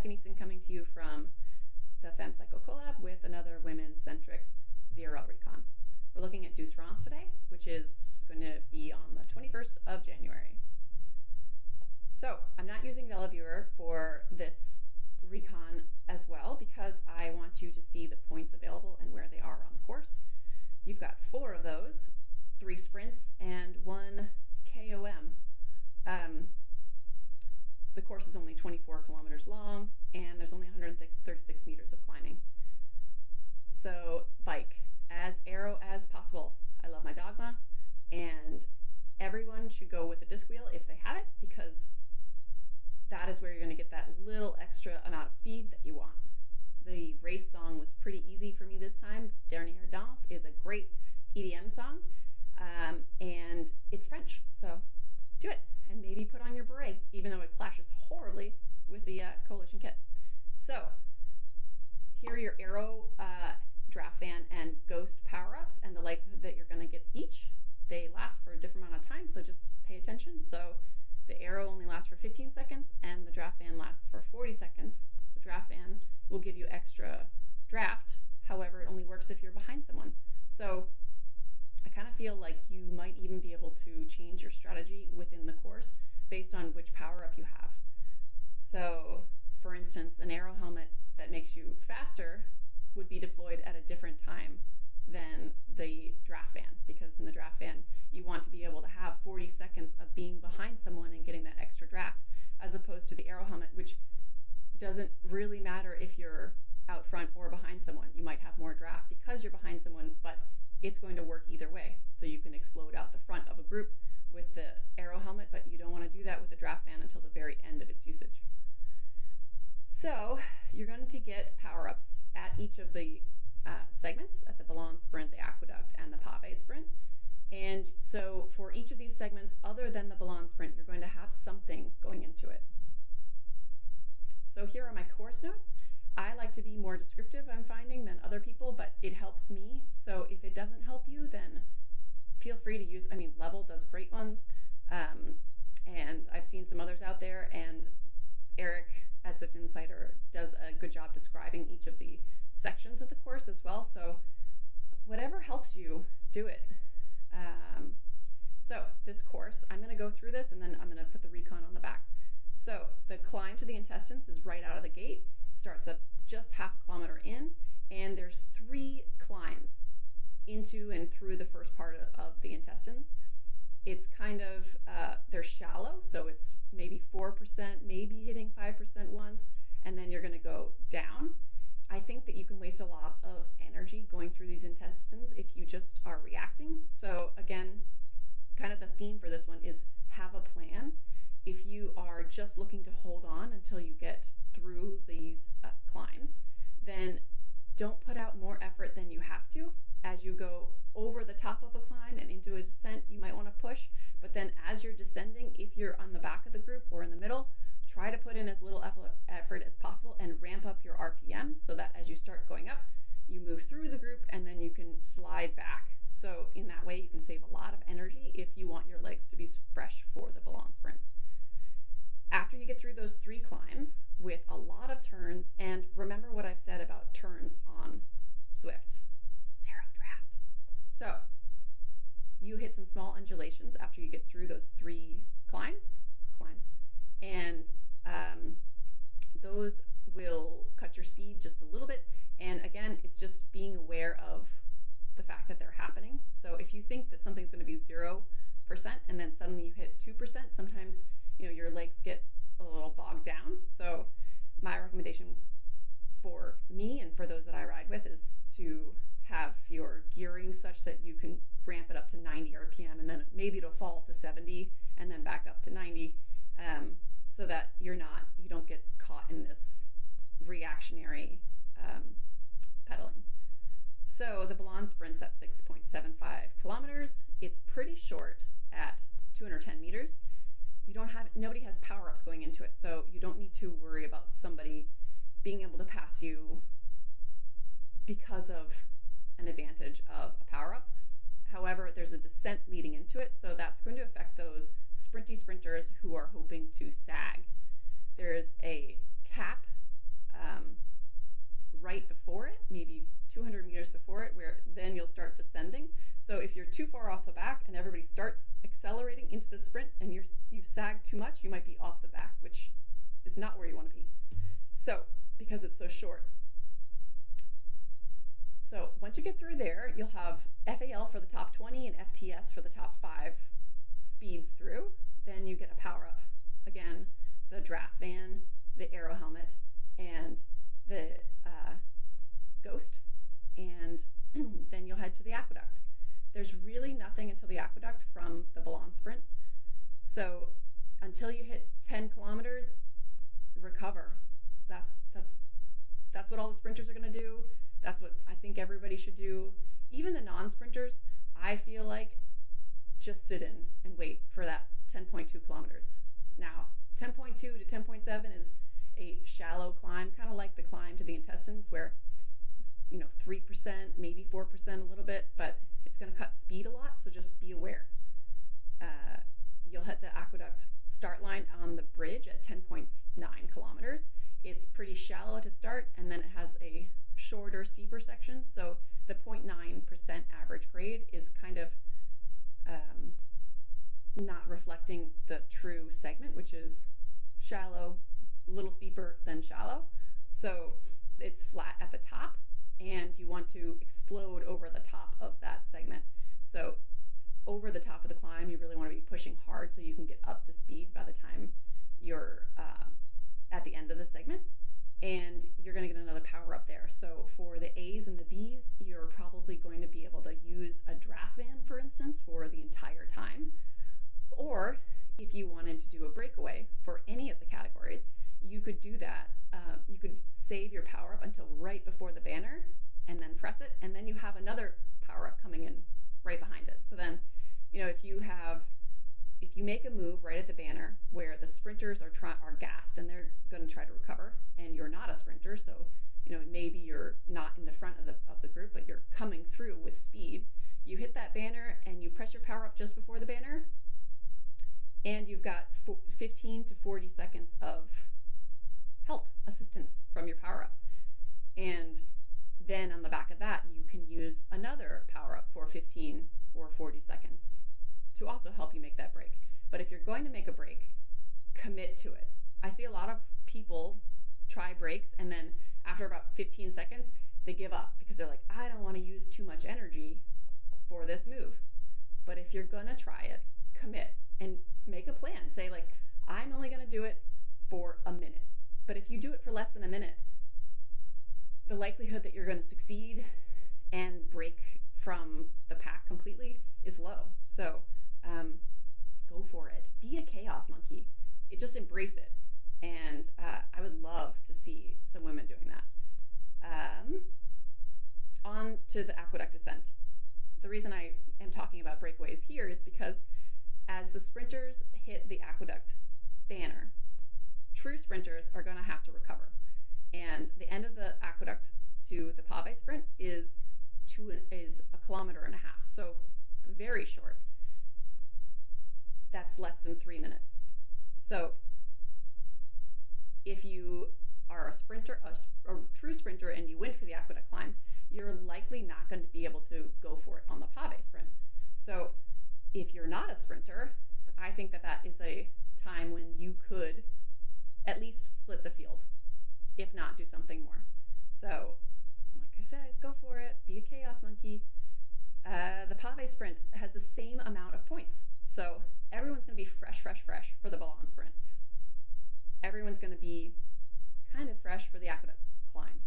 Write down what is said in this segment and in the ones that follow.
Becca Neeson coming to you from the Femme Cycle Collab with another women-centric ZRL Recon. We're looking at Douce today, which is going to be on the 21st of January. So I'm not using VeloViewer for this Recon as well because I want you to see the points available and where they are on the course. You've got 4 of those, 3 sprints and 1 KOM. The course is only 24 kilometers long and there's only 136 meters of climbing. So bike as aero as possible. I love my Dogma, and everyone should go with a disc wheel if they have it, because that is where you're going to get that little extra amount of speed that you want. The race song was pretty easy for me this time. Dernière Danse is a great EDM song, and it's French, so do it. And maybe put on your beret, even though it clashes horribly with the Coalition kit. So here are your Aero, Draft Fan, and Ghost power-ups and the likelihood that you're going to get each. They last for a different amount of time, so just pay attention. So the Aero only lasts for 15 seconds and the Draft Fan lasts for 40 seconds. The Draft Fan will give you extra draft. However, it only works if you're behind someone. So I kind of feel like you might even be able to change your strategy within the course based on which power-up you have. So for instance, an Aero helmet that makes you faster would be deployed at a different time than the Draft Fan, because in the Draft Fan you want to be able to have 40 seconds of being behind someone and getting that extra draft, as opposed to the Aero helmet, which doesn't really matter if you're out front or behind someone. You might have more draft because you're behind someone, but it's going to work either way. So you can explode out the front of a group with the Aero helmet, but you don't want to do that with the Draft Fan until the very end of its usage. So you're going to get power-ups at each of the segments, at the Ballon Sprint, the Aqueduct, and the Pave Sprint. And so for each of these segments, other than the Ballon Sprint, you're going to have something going into it. So here are my course notes. I like to be more descriptive, I'm finding, than other people, but it helps me. So if it doesn't help you, then feel free to use, Level does great ones. And I've seen some others out there, and Eric at Swift Insider does a good job describing each of the sections of the course as well. So whatever helps you, do it. So this course, I'm going to go through this and then I'm going to put the Recon on the back. So the climb to the intestines is right out of the gate. Starts at just half a kilometer in, and there's 3 climbs into and through the first part of the intestines. It's kind of, they're shallow, so it's maybe 4%, maybe hitting 5% once, and then you're going to go down. I think that you can waste a lot of energy going through these intestines if you just are reacting. So again, kind of the theme for this one is have a plan. If you are just looking to hold on until you get through these climbs, then don't put out more effort than you have to. As you go over the top of a climb and into a descent, you might want to push, but then as you're descending, if you're on the back of the group or in the middle, try to put in as little effort as possible and ramp up your RPM so that as you start going up, you move through the group and then you can slide back. So in that way, you can save a lot of energy if you want your legs to be fresh for the Ballon Sprint. After you get through those 3 climbs with a lot of turns, and remember what I've said about turns on Zwift, 0 draft. So you hit some small undulations after you get through those 3 climbs, and those will cut your speed just a little bit. And again, it's just being aware of the fact that they're happening. So if you think that something's going to be 0% and then suddenly you hit 2%, sometimes your legs get a little bogged down. So my recommendation for me and for those that I ride with is to have your gearing such that you can ramp it up to 90 RPM and then maybe it'll fall to 70 and then back up to 90, so that you don't get caught in this reactionary pedaling. So the Ballon Sprint's at 6.75 kilometers. It's pretty short at 210 meters. Nobody has power-ups going into it, so you don't need to worry about somebody being able to pass you because of an advantage of a power-up. However, there's a descent leading into it, so that's going to affect those sprinty sprinters who are hoping to sag. There's a cap too far off the back and everybody starts accelerating into the sprint and you've sagged too much, you might be off the back, which is not where you want to be. So, because it's so short. So once you get through there, you'll have FAL for the top 20 and FTS for the top 5 speeds through. Then you get a power up. Again, the draft van, the aero helmet, and the ghost. And then you'll head to the aqueduct. There's really nothing until the aqueduct from the Ballon sprint. So until you hit 10 kilometers, recover. That's what all the sprinters are going to do. That's what I think everybody should do. Even the non-sprinters, I feel like, just sit in and wait for that 10.2 kilometers. Now, 10.2 to 10.7 is a shallow climb, kind of like the climb to the intestines, where it's, 3%, maybe 4% a little bit, but it's going to cut speed a lot, so just be aware. You'll hit the aqueduct start line on the bridge at 10.9 kilometers. It's pretty shallow to start, and then it has a shorter, steeper section. So the 0.9% average grade is kind of not reflecting the true segment, which is shallow, a little steeper than shallow. So it's flat at the top, and you want to explode over the top of that segment. So over the top of the climb, you really want to be pushing hard so you can get up to speed by the time you're at the end of the segment. And you're going to get another power up there. So for the A's and the B's, you're probably going to be able to use a draft van, for instance, for the entire time. Or if you wanted to do a breakaway for any of the categories, you could do that. You could save your power up until right before the banner and then press it. And then you have another power up coming in right behind it. So then, if you make a move right at the banner where the sprinters are gassed and they're going to try to recover, and you're not a sprinter, so maybe you're not in the front of the group, but you're coming through with speed, you hit that banner and you press your power up just before the banner, and you've got 15 to 40 seconds of help, assistance from your power up. And then on the back of that, you can use another power up for 15 or 40 seconds to also help you make that break. But if you're going to make a break, commit to it. I see a lot of people try breaks, and then after about 15 seconds, they give up because they're like, I don't want to use too much energy for this move. But if you're gonna try it, commit and make a plan. Say, like, I'm only gonna do it for a minute. But if you do it for less than a minute, the likelihood that you're gonna succeed and break from the pack completely is low. So go for it. Be a chaos monkey. Just embrace it. And I would love to see some women doing that. On to the aqueduct descent. The reason I am talking about breakaways here is because as the sprinters hit the aqueduct banner, true sprinters are going to have to recover. And the end of the aqueduct to the pave sprint is 1.5 kilometers. So very short. That's less than 3 minutes. So if you are a sprinter, a true sprinter, and you went for the aqueduct climb, you're likely not going to be able to go for it on the pave sprint. So if you're not a sprinter, I think that is a time when you could at least split the field, if not do something more. So like I said, go for it, be a chaos monkey. The pave sprint has the same amount of points. So everyone's going to be fresh for the Ballon sprint. Everyone's going to be kind of fresh for the aqueduct climb.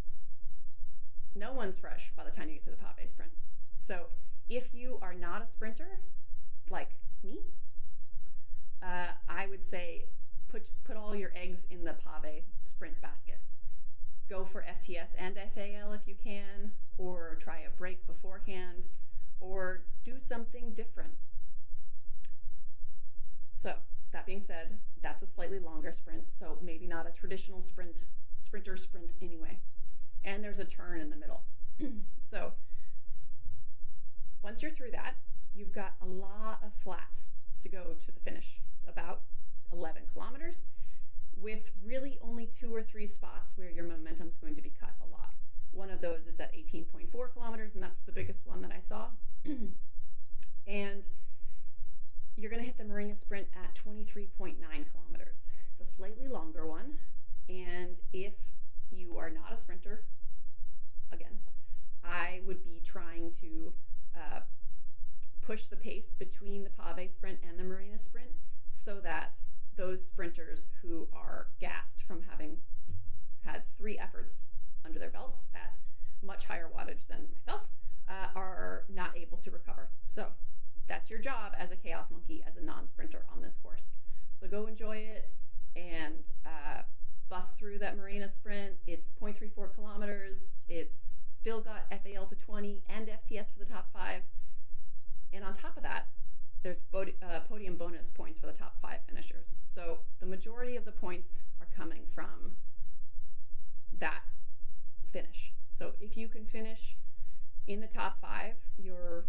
No one's fresh by the time you get to the pave sprint. So if you are not a sprinter, like me, I would say put all your eggs in the pave sprint basket. Go for FTS and FAL if you can, or try a break beforehand, or do something different. So that being said, that's a slightly longer sprint, so maybe not a traditional sprinter sprint anyway. And there's a turn in the middle. So once you're through that, you've got a lot of flat to go to the finish, about 11 kilometers, with really only 2 or 3 spots where your momentum's going to be cut a lot. One of those is at 18.4 kilometers, and that's the biggest one that I saw. And you're going to hit the Marina Sprint at 23.9 kilometers. It's a slightly longer one. And if you are not a sprinter, again, I would be trying to push the pace between the Pave Sprint and the Marina Sprint so that those sprinters who are gassed from having had 3 efforts under their belts at much higher wattage than myself are not able to recover. So that's your job as a chaos monkey, as a non-sprinter on this course. So go enjoy it and bust through that Marina Sprint. It's 0.34 kilometers. It's still got FAL to 20 and FTS for the top 5. And on top of that, there's podium bonus points for the top 5 finishers. So the majority of the points are coming from that finish. So if you can finish in the top 5, you're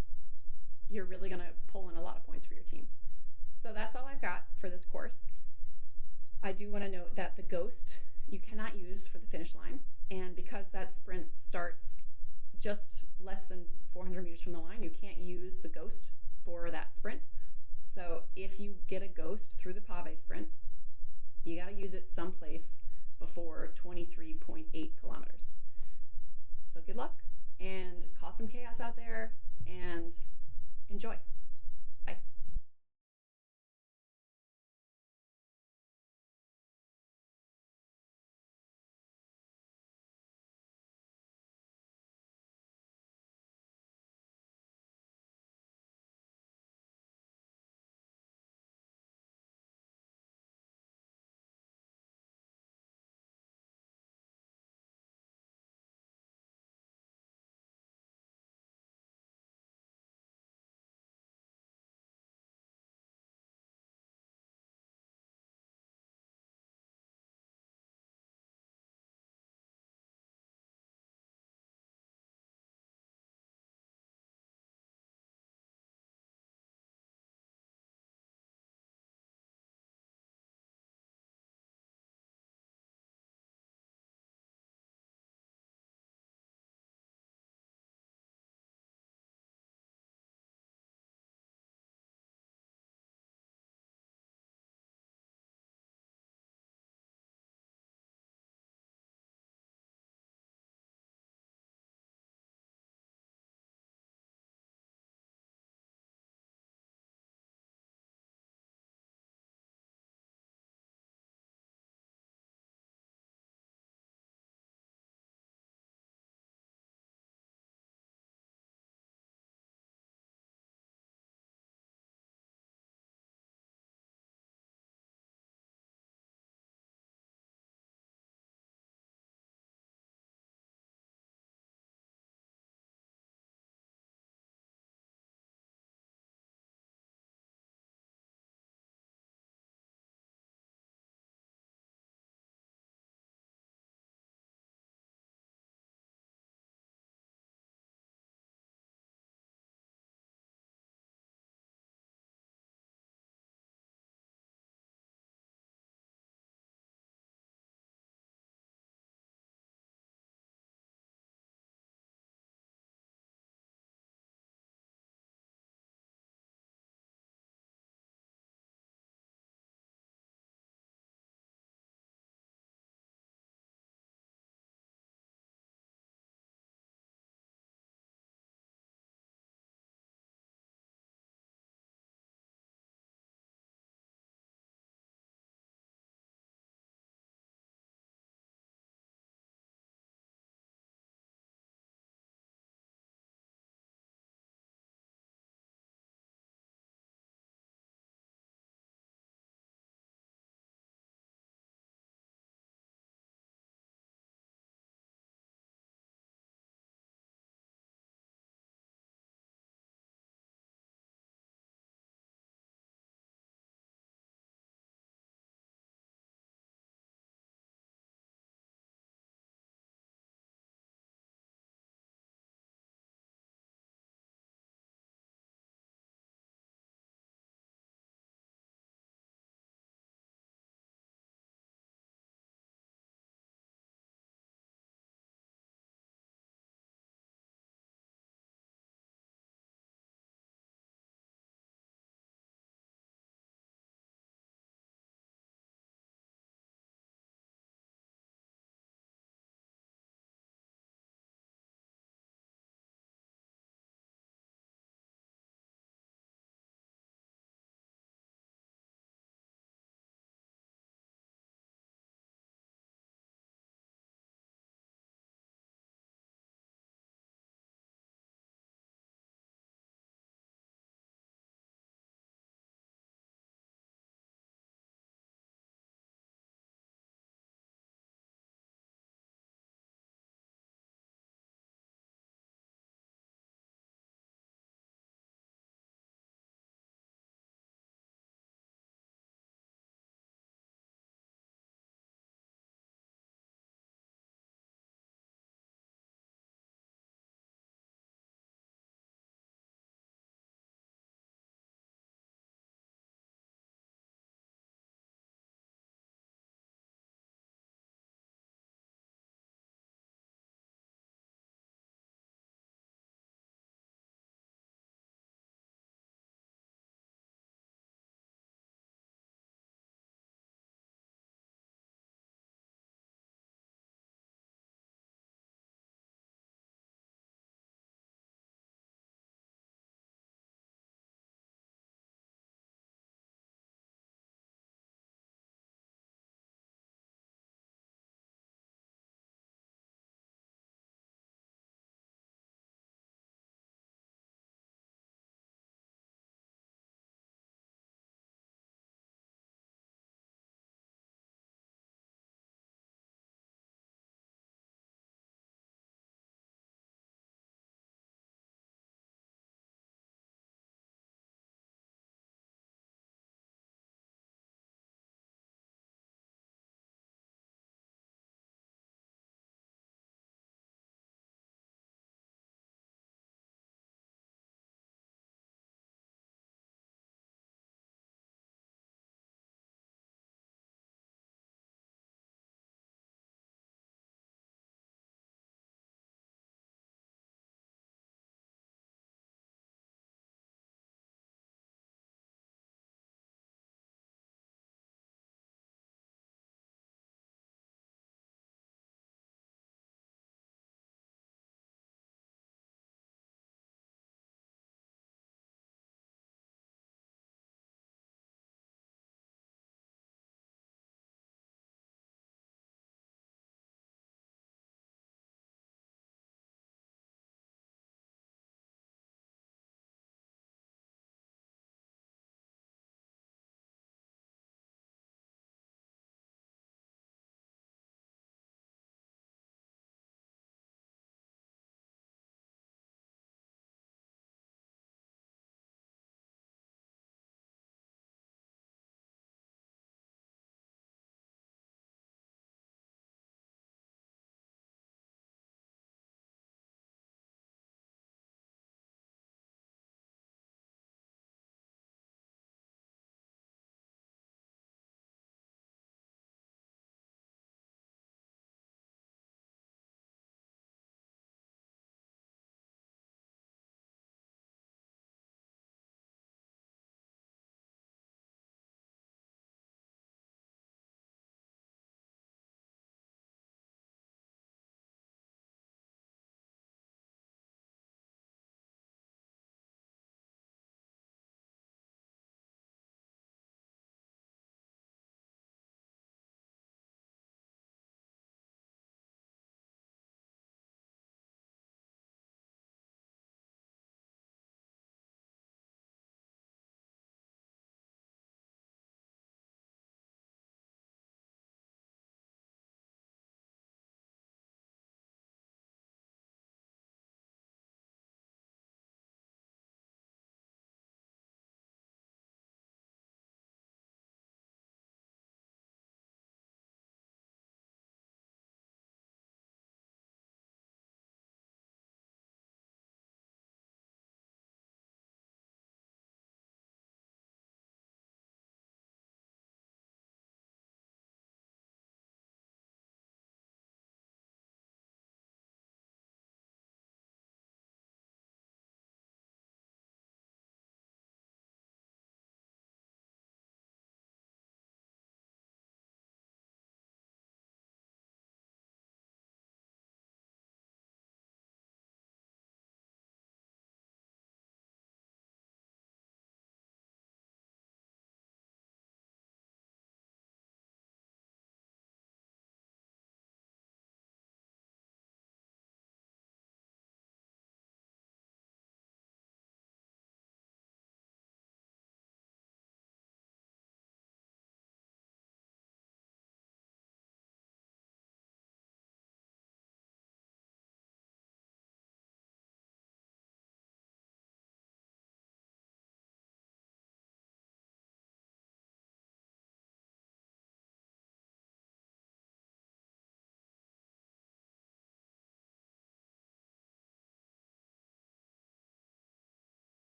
really going to pull in a lot of points for your team. So that's all I've got for this course. I do want to note that the Ghost you cannot use for the finish line, and because that sprint starts just less than 400 meters from the line, you can't use the Ghost for that sprint. So if you get a Ghost through the Pave Sprint, you got to use it someplace before 23.8 kilometers. So good luck and cause some chaos out there and enjoy. Bye.